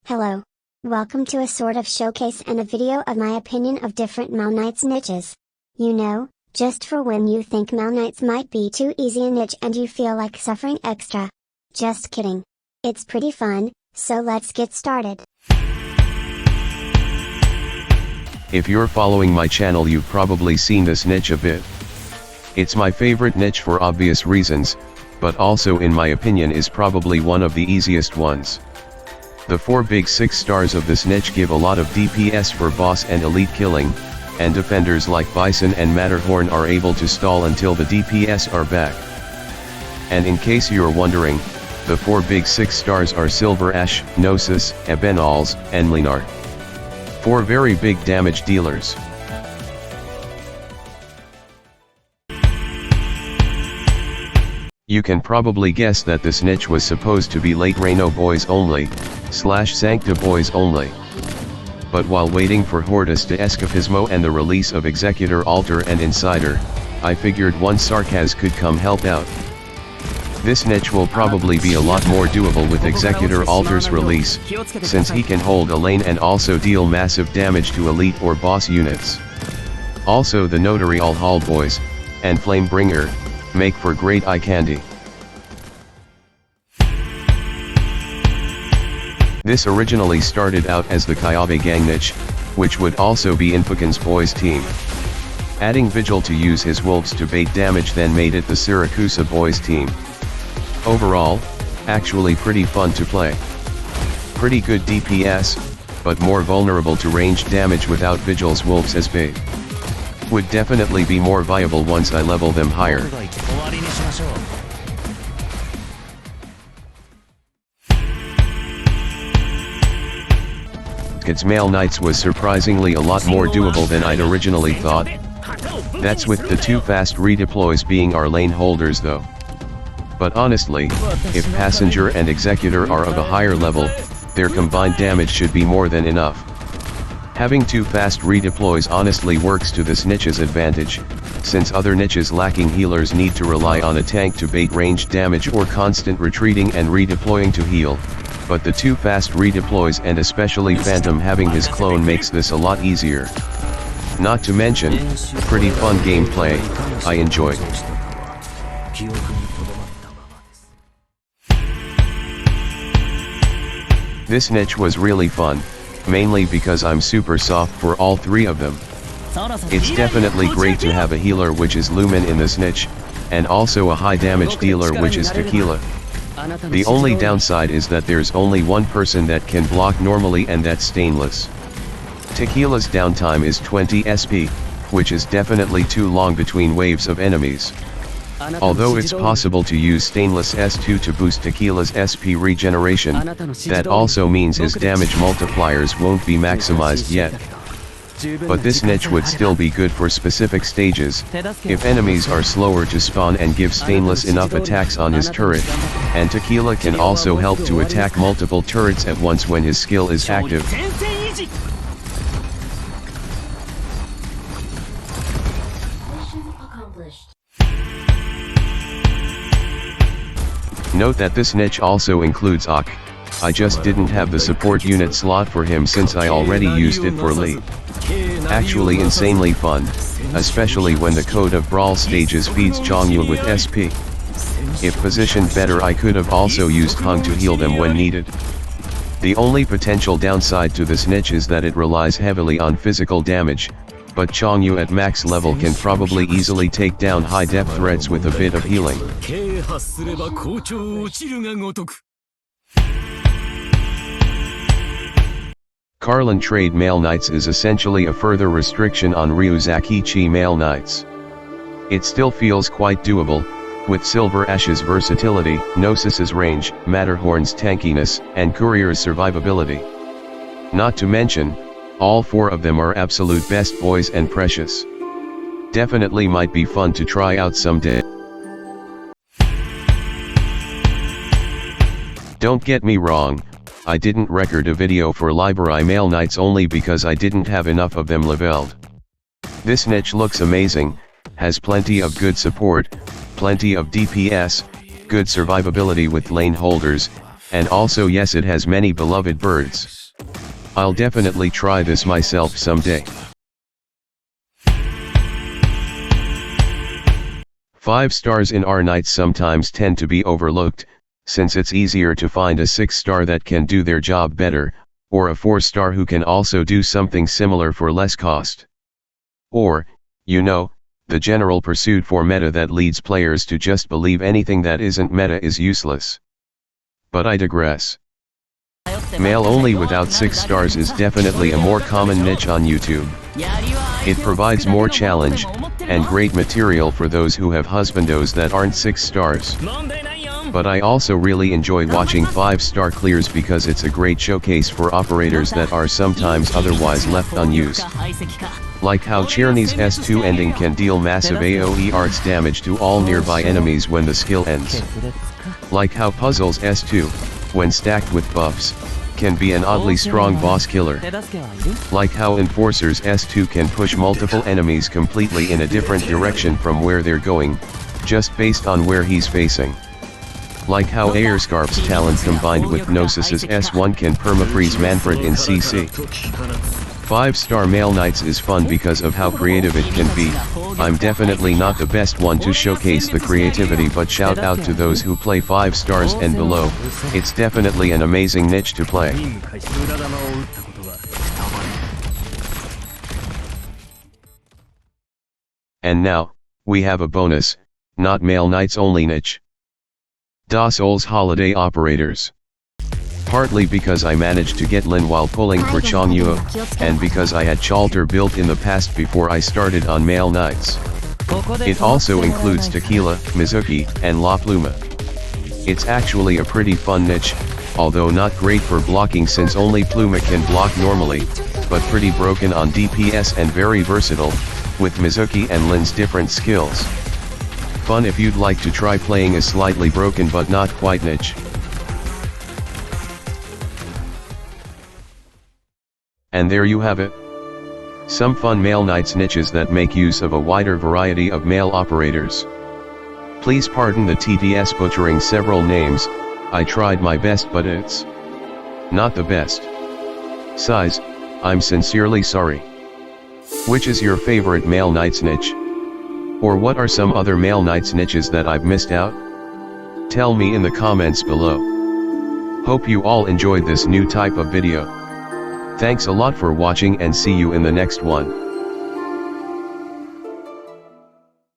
Hello. Welcome to a sort of showcase and a video of my opinion of different Maleknights niches. You know, just for when you think Maleknights might be too easy a niche and you feel like suffering extra. Just kidding. It's pretty fun, so let's get started. If you're following my channel, you've probably seen this niche a bit. It's my favorite niche for obvious reasons, but also in my opinion is probably one of the easiest ones. The 4 big 6 stars of this niche give a lot of DPS for boss and elite killing, and defenders like Bison and Matterhorn are able to stall until the DPS are back. And in case you're wondering, the 4 big 6 stars are Silver Ash, Gnosis, Ebenals, and Leonard. 4 very big damage dealers. You can probably guess that this niche was supposed to be late Reno boys only, / Sankta boys only. But while waiting for Hortus de Escapismo and the release of Executor Altar and Insider, I figured one Sarkaz could come help out. This niche will probably be a lot more doable with Executor Altar's release, since he can hold a lane and also deal massive damage to elite or boss units. Also the Notary Al-Hal boys, and Flamebringer, make for great eye candy. This originally started out as the Kyabe gang niche, which would also be Infukin's boys team. Adding Vigil to use his wolves to bait damage then made it the Siracusa Boys team. Overall, actually pretty fun to play. Pretty good DPS, but more vulnerable to ranged damage without Vigil's wolves as bait. Would definitely be more viable once I level them higher. Skade's Maleknights was surprisingly a lot more doable than I'd originally thought. That's with the 2 fast redeploys being our lane holders though. But honestly, if Passenger and Executor are of a higher level, their combined damage should be more than enough. Having 2 fast redeploys honestly works to this niche's advantage, since other niches lacking healers need to rely on a tank to bait ranged damage or constant retreating and redeploying to heal, but the 2 fast redeploys and especially Phantom having his clone makes this a lot easier. Not to mention, pretty fun gameplay, I enjoyed. This niche was really fun, mainly because I'm super soft for all 3 of them. It's definitely great to have a healer which is Lumen in this niche, and also a high damage dealer which is Tequila. The only downside is that there's only one person that can block normally, and that's Stainless. Tequila's downtime is 20 SP, which is definitely too long between waves of enemies. Although it's possible to use Stainless S2 to boost Tequila's SP regeneration, that also means his damage multipliers won't be maximized yet. But this niche would still be good for specific stages, if enemies are slower to spawn and give Stainless enough attacks on his turret, and Tequila can also help to attack multiple turrets at once when his skill is active. Note that this niche also includes Ak. I just didn't have the support unit slot for him since I already used it for late. Actually insanely fun, especially when the Code of Brawl stages feeds Chongyu with SP. If positioned better, I could have also used Hung to heal them when needed. The only potential downside to this niche is that it relies heavily on physical damage, but Chongyu at max level can probably easily take down high depth threats with a bit of healing. Karlan trade Maleknights is essentially a further restriction on Ryuzakiichi Maleknights. It still feels quite doable, with Silver Ash's versatility, Gnosis's range, Matterhorn's tankiness, and Courier's survivability. Not to mention, all 4 of them are absolute best boys and precious. Definitely might be fun to try out someday. Don't get me wrong, I didn't record a video for Liberi Maleknights only because I didn't have enough of them leveled. This niche looks amazing, has plenty of good support, plenty of DPS, good survivability with lane holders, And also yes, it has many beloved birds. I'll definitely try this myself someday. 5 stars in Arknights sometimes tend to be overlooked, since it's easier to find a 6-star that can do their job better, or a 4-star who can also do something similar for less cost. Or, you know, the general pursuit for meta that leads players to just believe anything that isn't meta is useless. But I digress. Male only without 6 stars is definitely a more common niche on YouTube. It provides more challenge, and great material for those who have husbandos that aren't 6 stars. But I also really enjoy watching 5-star clears because it's a great showcase for operators that are sometimes otherwise left unused. Like how Cherny's S2 ending can deal massive AoE arts damage to all nearby enemies when the skill ends. Like how Puzzle's S2, when stacked with buffs, can be an oddly strong boss killer. Like how Enforcer's S2 can push multiple enemies completely in a different direction from where they're going, just based on where he's facing. Like how Aerscarp's talent combined with Gnosis's S1 can permafreeze Manfred in CC. 5-star Male Knights is fun because of how creative it can be. I'm definitely not the best one to showcase the creativity, but shout out to those who play 5 stars and below. It's definitely an amazing niche to play. And now, we have a bonus, not Male Knights only niche. Das Souls Holiday Operators. Partly because I managed to get Lin while pulling for Chongyuo, and because I had Chalter built in the past before I started on Male Knights. It also includes Tequila, Mizuki, and La Pluma. It's actually a pretty fun niche, although not great for blocking since only Pluma can block normally, but pretty broken on DPS and very versatile, with Mizuki and Lin's different skills. Fun if you'd like to try playing a slightly broken but not quite niche. And there you have it. Some fun Male Knights niches that make use of a wider variety of male operators. Please pardon the TTS butchering several names, I tried my best but it's not the best. Size, I'm sincerely sorry. Which is your favorite Male Knights niche? Or what are some other Male Knights niches that I've missed out? Tell me in the comments below. Hope you all enjoyed this new type of video. Thanks a lot for watching and see you in the next one.